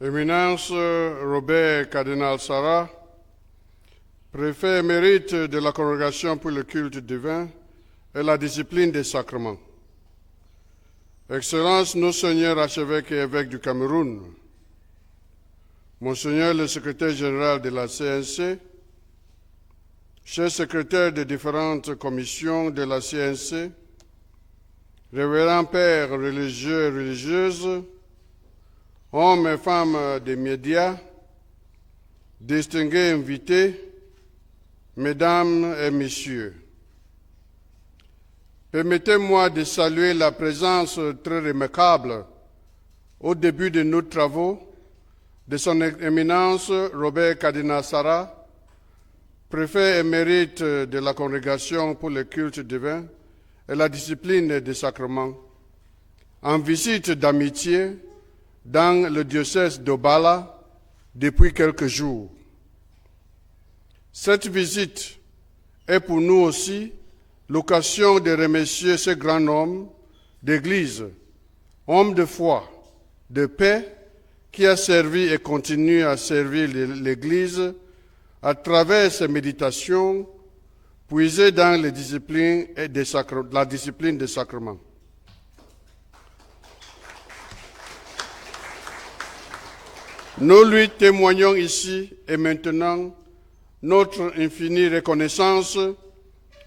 Éminence Robert Cardinal Sarah, préfet émérite de la Congrégation pour le culte divin et la discipline des sacrements. Excellences, nos seigneurs archevêques et évêques du Cameroun, Monseigneur le secrétaire général de la CNC, chers secrétaires des différentes commissions de la CNC, révérends pères religieux et religieuses, hommes et femmes des médias, distingués invités, mesdames et messieurs. Permettez-moi de saluer la présence très remarquable au début de nos travaux de son éminence Robert Cardinal Sarah, préfet émérite de la Congrégation pour le culte divin et la discipline des sacrements, en visite d'amitié dans le diocèse d'Obala depuis quelques jours. Cette visite est pour nous aussi l'occasion de remercier ce grand homme d'Église, homme de foi, de paix, qui a servi et continue à servir l'Église à travers ses méditations puisées dans les disciplines et la discipline des sacrements. Nous lui témoignons ici et maintenant notre infinie reconnaissance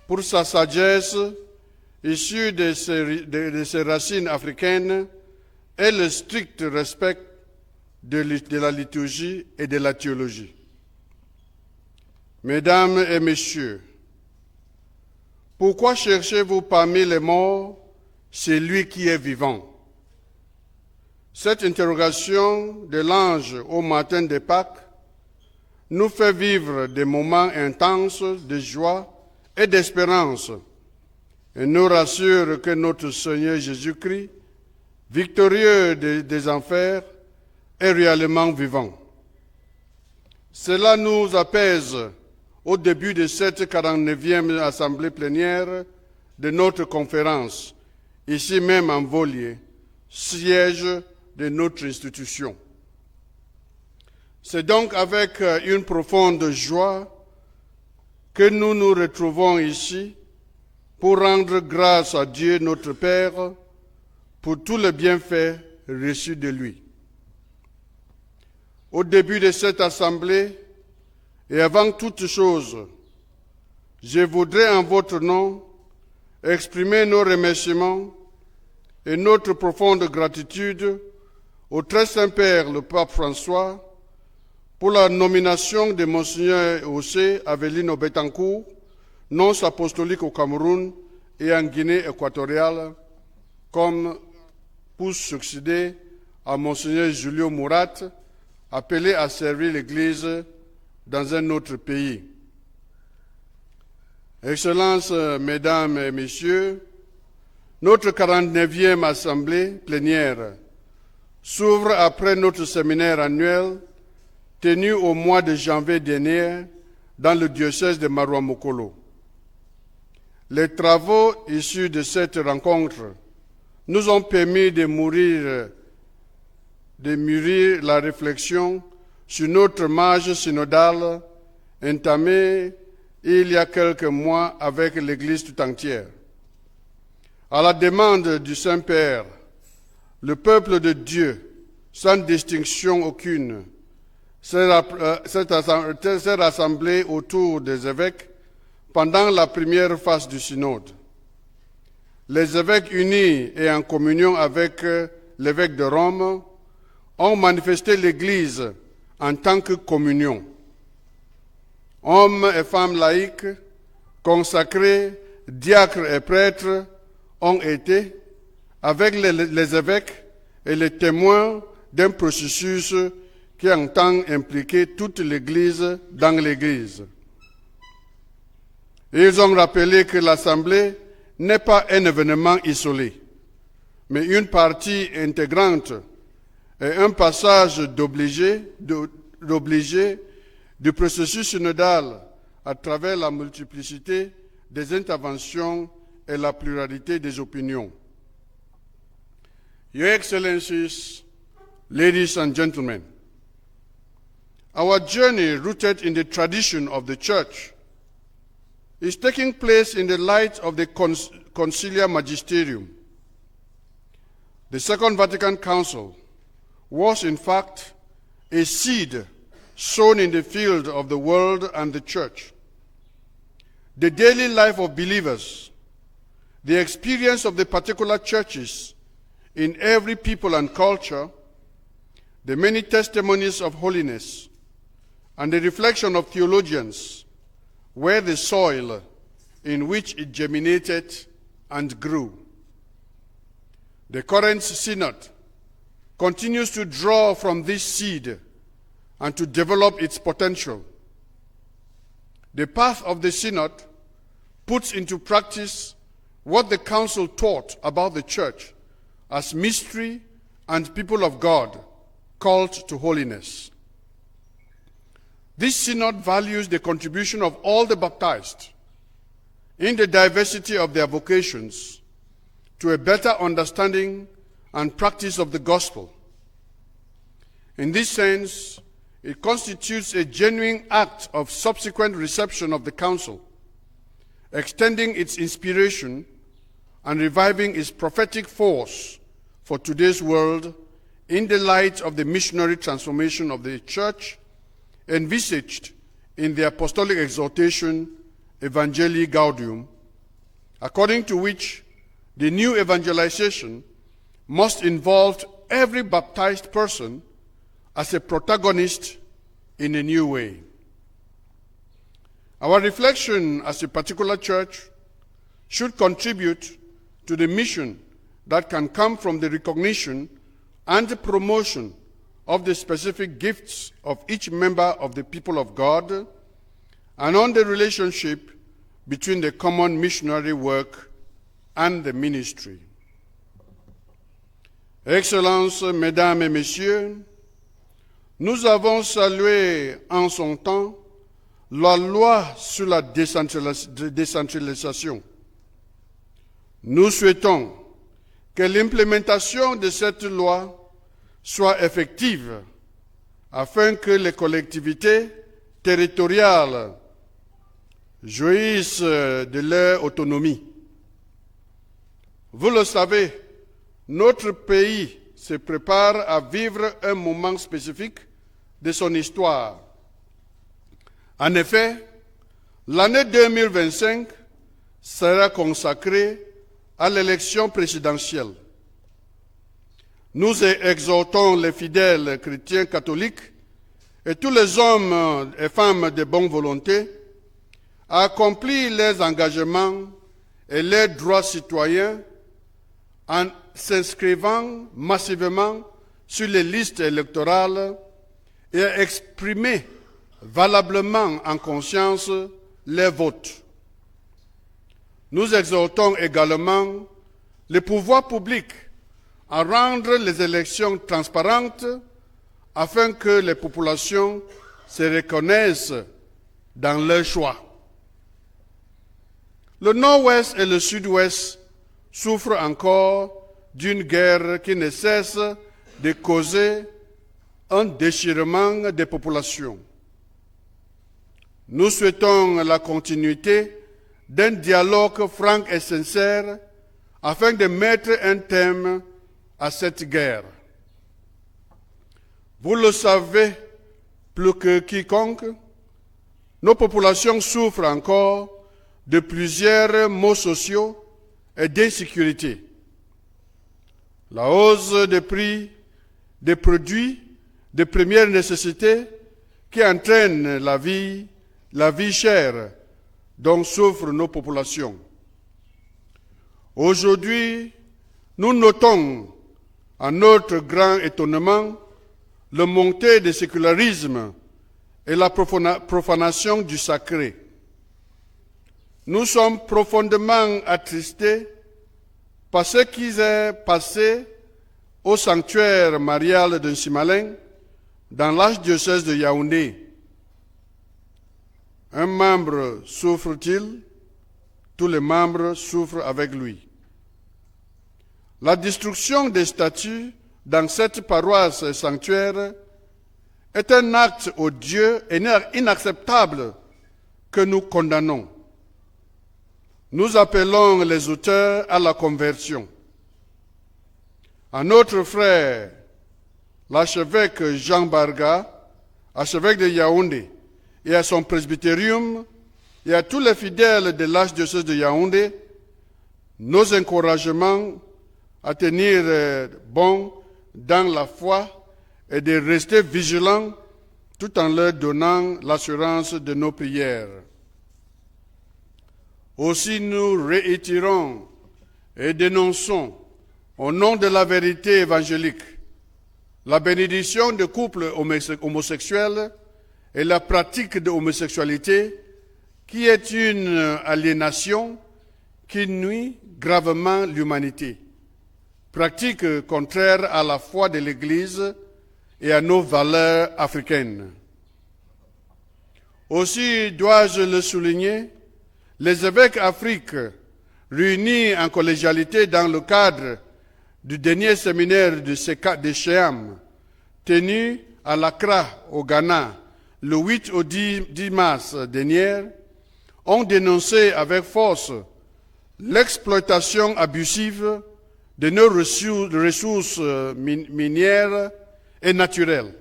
pour sa sagesse issue de ses racines africaines et le strict respect de la liturgie et de la théologie. Mesdames et messieurs, pourquoi cherchez-vous parmi les morts celui qui est vivant? Cette interrogation de l'ange au matin de Pâques nous fait vivre des moments intenses de joie et d'espérance et nous rassure que notre Seigneur Jésus-Christ, victorieux des enfers, est réellement vivant. Cela nous apaise au début de cette 49e assemblée plénière de notre conférence, ici même en Volier, siège de notre institution. C'est donc avec une profonde joie que nous nous retrouvons ici pour rendre grâce à Dieu notre Père pour tous les bienfaits reçus de lui. Au début de cette assemblée et avant toute chose, je voudrais en votre nom exprimer nos remerciements et notre profonde gratitude au Très Saint-Père, le Pape François, pour la nomination de Monseigneur José Avelino Betancourt, nonce apostolique au Cameroun et en Guinée équatoriale, comme pour succéder à Monseigneur Julio Murat, appelé à servir l'Église dans un autre pays. Excellences, Mesdames et Messieurs, notre 49e assemblée plénière s'ouvre après notre séminaire annuel tenu au mois de janvier dernier dans le diocèse de Maroua-Mokolo. Les travaux issus de cette rencontre nous ont permis de mûrir la réflexion sur notre marche synodale entamée il y a quelques mois avec l'Église tout entière. À la demande du Saint-Père, le peuple de Dieu, sans distinction aucune, s'est rassemblé autour des évêques pendant la première phase du synode. Les évêques unis et en communion avec l'évêque de Rome ont manifesté l'Église en tant que communion. Hommes et femmes laïcs, consacrés, diacres et prêtres ont été, avec les évêques et les témoins d'un processus qui entend impliquer toute l'Église dans l'Église. Ils ont rappelé que l'Assemblée n'est pas un événement isolé, mais une partie intégrante et un passage obligé du processus synodal à travers la multiplicité des interventions et la pluralité des opinions. Your Excellencies, ladies and gentlemen, our journey, rooted in the tradition of the Church, is taking place in the light of the Conciliar Magisterium. The Second Vatican Council was, in fact, a seed sown in the field of the world and the Church. The daily life of believers, the experience of the particular churches in every people and culture, the many testimonies of holiness, and the reflection of theologians were the soil in which it germinated and grew. The current synod continues to draw from this seed and to develop its potential. The path of the synod puts into practice what the council taught about the church as mystery and people of God called to holiness. This synod values the contribution of all the baptized in the diversity of their vocations to a better understanding and practice of the gospel. In this sense, it constitutes a genuine act of subsequent reception of the council, extending its inspiration and reviving its prophetic force for today's world in the light of the missionary transformation of the church envisaged in the apostolic exhortation Evangelii Gaudium, according to which the new evangelization must involve every baptized person as a protagonist in a new way. Our reflection as a particular church should contribute to the mission that can come from the recognition and the promotion of the specific gifts of each member of the people of God and on the relationship between the common missionary work and the ministry. Excellences, Mesdames et Messieurs, nous avons salué en son temps la loi sur la décentralisation. Nous souhaitons que l'implémentation de cette loi soit effective afin que les collectivités territoriales jouissent de leur autonomie. Vous le savez, notre pays se prépare à vivre un moment spécifique de son histoire. En effet, l'année 2025 sera consacrée à l'élection présidentielle. Nous exhortons les fidèles chrétiens catholiques et tous les hommes et femmes de bonne volonté à accomplir leurs engagements et leurs droits citoyens en s'inscrivant massivement sur les listes électorales et à exprimer valablement en conscience les votes. Nous exhortons également les pouvoirs publics à rendre les élections transparentes afin que les populations se reconnaissent dans leurs choix. Le Nord-Ouest et le Sud-Ouest souffrent encore d'une guerre qui ne cesse de causer un déchirement des populations. Nous souhaitons la continuité d'un dialogue franc et sincère afin de mettre un terme à cette guerre. Vous le savez plus que quiconque, nos populations souffrent encore de plusieurs maux sociaux et d'insécurité. La hausse des prix des produits de première nécessité qui entraîne la vie chère dont souffrent nos populations. Aujourd'hui, nous notons, à notre grand étonnement, le montée du sécularisme et la profanation du sacré. Nous sommes profondément attristés par ce qui s'est passé au sanctuaire marial de Nsimaleng dans l'archidiocèse de Yaoundé. Un membre souffre-t-il, tous les membres souffrent avec lui. La destruction des statues dans cette paroisse sanctuaire est un acte odieux et inacceptable que nous condamnons. Nous appelons les auteurs à la conversion. À notre frère, l'archevêque Jean Barga, archevêque de Yaoundé, et à son presbytérium, et à tous les fidèles de l'archdiocèse de Yaoundé, nos encouragements à tenir bon dans la foi et de rester vigilants tout en leur donnant l'assurance de nos prières. Aussi nous réitérons et dénonçons au nom de la vérité évangélique la bénédiction de couples homosexuels et la pratique de l'homosexualité qui est une aliénation qui nuit gravement l'humanité, pratique contraire à la foi de l'Église et à nos valeurs africaines. Aussi, dois-je le souligner, les évêques africains réunis en collégialité dans le cadre du dernier séminaire de Shéam, tenu à l'Accra, au Ghana, le 8 au 10 mars dernier, ont dénoncé avec force l'exploitation abusive de nos ressources minières et naturelles,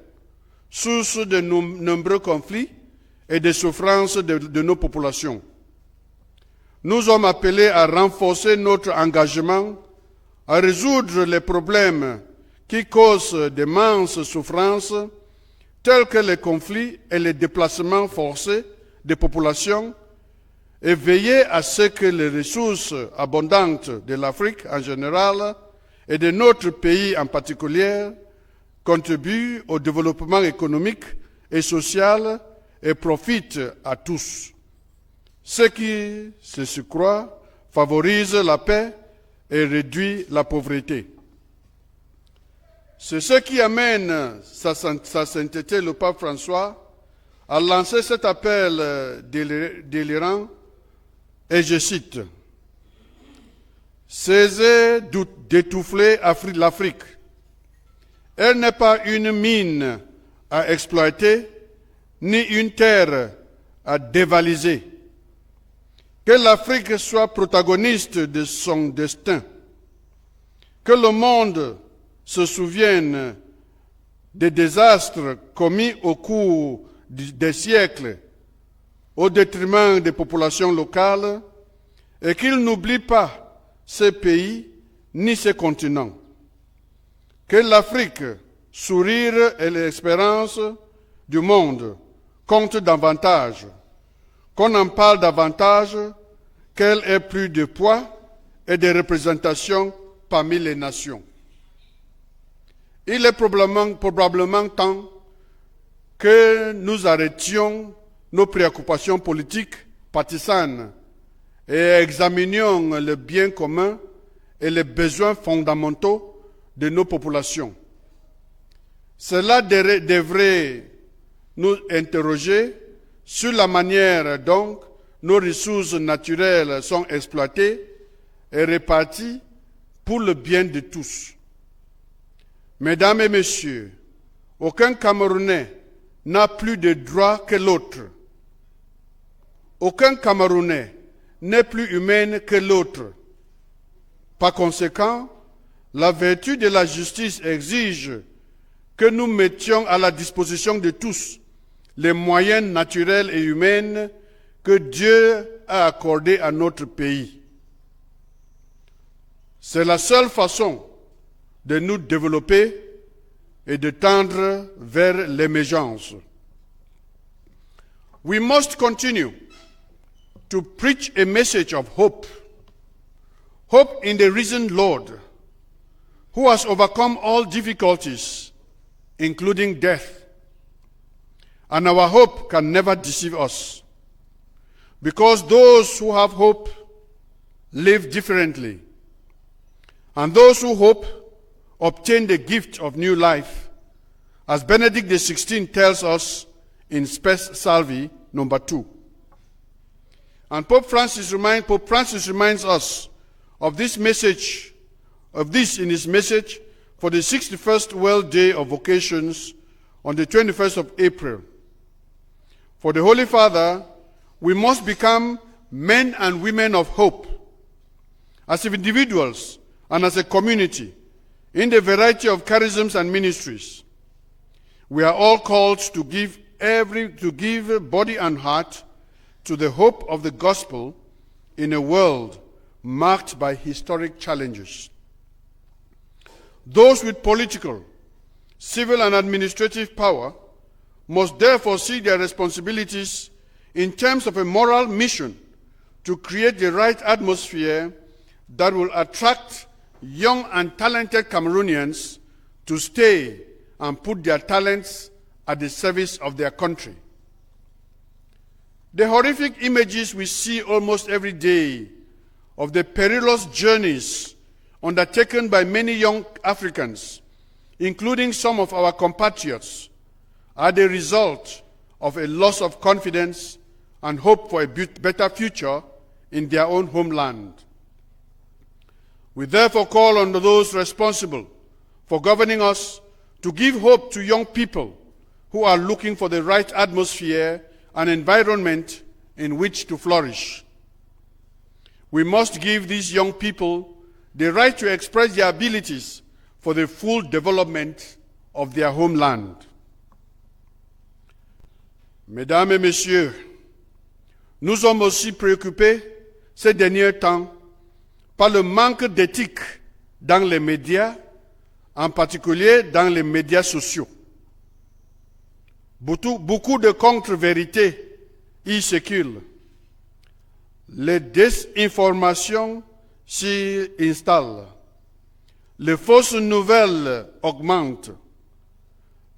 source de nombreux conflits et de souffrances de nos populations. Nous sommes appelés à renforcer notre engagement à résoudre les problèmes qui causent d'immenses souffrances, tels que les conflits et les déplacements forcés des populations, et veiller à ce que les ressources abondantes de l'Afrique en général et de notre pays en particulier contribuent au développement économique et social et profitent à tous. Ce qui, se croit, favorise la paix et réduit la pauvreté. C'est ce qui amène sa sainteté le pape François à lancer cet appel délirant, et je cite, « Cessez d'étouffer l'Afrique. Elle n'est pas une mine à exploiter, ni une terre à dévaliser. Que l'Afrique soit protagoniste de son destin. Que le monde se souvienne des désastres commis au cours des siècles au détriment des populations locales et qu'il n'oublie pas ces pays ni ces continents. Que l'Afrique, sourire et l'espérance du monde comptent davantage, qu'on en parle davantage, qu'elle ait plus de poids et de représentation parmi les nations. Il est probablement temps que nous arrêtions nos préoccupations politiques partisanes et examinions le bien commun et les besoins fondamentaux de nos populations. Cela devrait nous interroger sur la manière dont nos ressources naturelles sont exploitées et réparties pour le bien de tous. Mesdames et messieurs, aucun Camerounais n'a plus de droits que l'autre. Aucun Camerounais n'est plus humain que l'autre. Par conséquent, la vertu de la justice exige que nous mettions à la disposition de tous les moyens naturels et humains que Dieu a accordés à notre pays. C'est la seule façon de nous développer et de tendre vers l'émergence. We must continue to preach a message of hope. Hope in the risen Lord, who has overcome all difficulties, including death. And our hope can never deceive us, because those who have hope live differently. And those who hope obtain the gift of new life, as Benedict XVI tells us in Spes Salvi, number 2. And Pope Francis reminds us of this in his message for the 61st World Day of Vocations on the 21st of April. For the Holy Father, we must become men and women of hope, as individuals and as a community, in the variety of charisms and ministries. We are all called to give body and heart to the hope of the gospel in a world marked by historic challenges. Those with political, civil and administrative power must therefore see their responsibilities in terms of a moral mission to create the right atmosphere that will attract young and talented Cameroonians to stay and put their talents at the service of their country. The horrific images we see almost every day of the perilous journeys undertaken by many young Africans, including some of our compatriots, are the result of a loss of confidence and hope for a better future in their own homeland. We therefore call on those responsible for governing us to give hope to young people who are looking for the right atmosphere and environment in which to flourish. We must give these young people the right to express their abilities for the full development of their homeland. Mesdames et messieurs, nous sommes aussi préoccupés ces derniers temps par le manque d'éthique dans les médias, en particulier dans les médias sociaux. Beaucoup de contre-vérités y circulent. Les désinformations s'y installent. Les fausses nouvelles augmentent.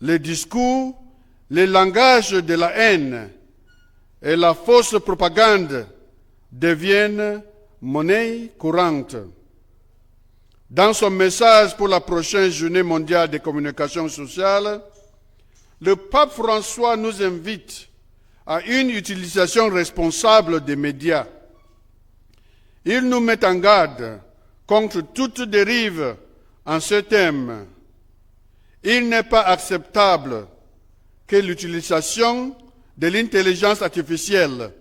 Les discours, les langages de la haine et la fausse propagande deviennent monnaie courante. Dans son message pour la prochaine journée mondiale des communications sociales, le pape François nous invite à une utilisation responsable des médias. Il nous met en garde contre toute dérive en ce thème. Il n'est pas acceptable que l'utilisation de l'intelligence artificielle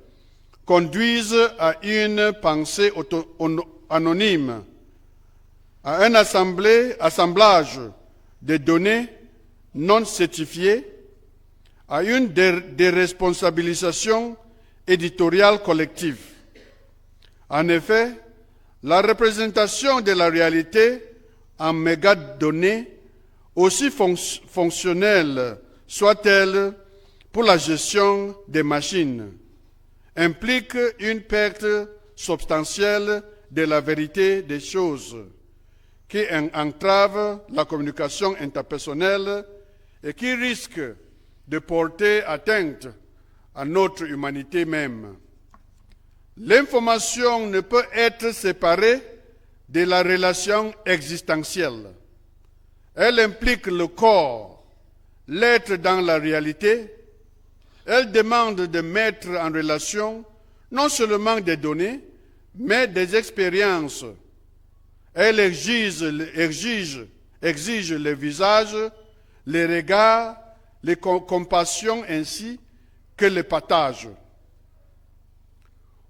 conduise à une pensée anonyme, à un assemblage de données non certifiées, à une déresponsabilisation éditoriale collective. En effet, la représentation de la réalité en mégadonnées, aussi fonctionnelle soit-elle pour la gestion des machines, implique une perte substantielle de la vérité des choses qui entrave la communication interpersonnelle et qui risque de porter atteinte à notre humanité même. L'information ne peut être séparée de la relation existentielle. Elle implique le corps, l'être dans la réalité. Elle demande de mettre en relation non seulement des données, mais des expériences. Elle exige les visages, les regards, les compassions ainsi que le partage.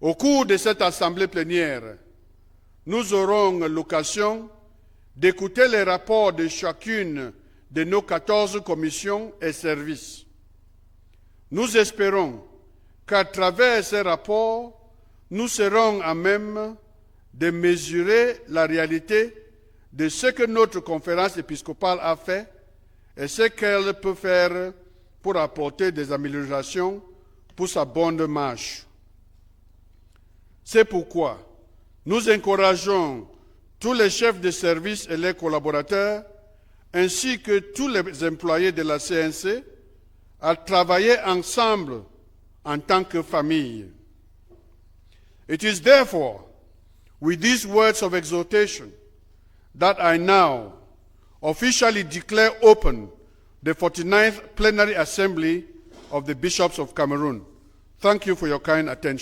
Au cours de cette assemblée plénière, nous aurons l'occasion d'écouter les rapports de chacune de nos 14 commissions et services. Nous espérons qu'à travers ces rapports, nous serons à même de mesurer la réalité de ce que notre conférence épiscopale a fait et ce qu'elle peut faire pour apporter des améliorations pour sa bonne marche. C'est pourquoi nous encourageons tous les chefs de service et les collaborateurs, ainsi que tous les employés de la CNC, à travailler ensemble en tant que famille. It is therefore with these words of exhortation that I now officially declare open the 49th Plenary Assembly of the Bishops of Cameroon. Thank you for your kind attention.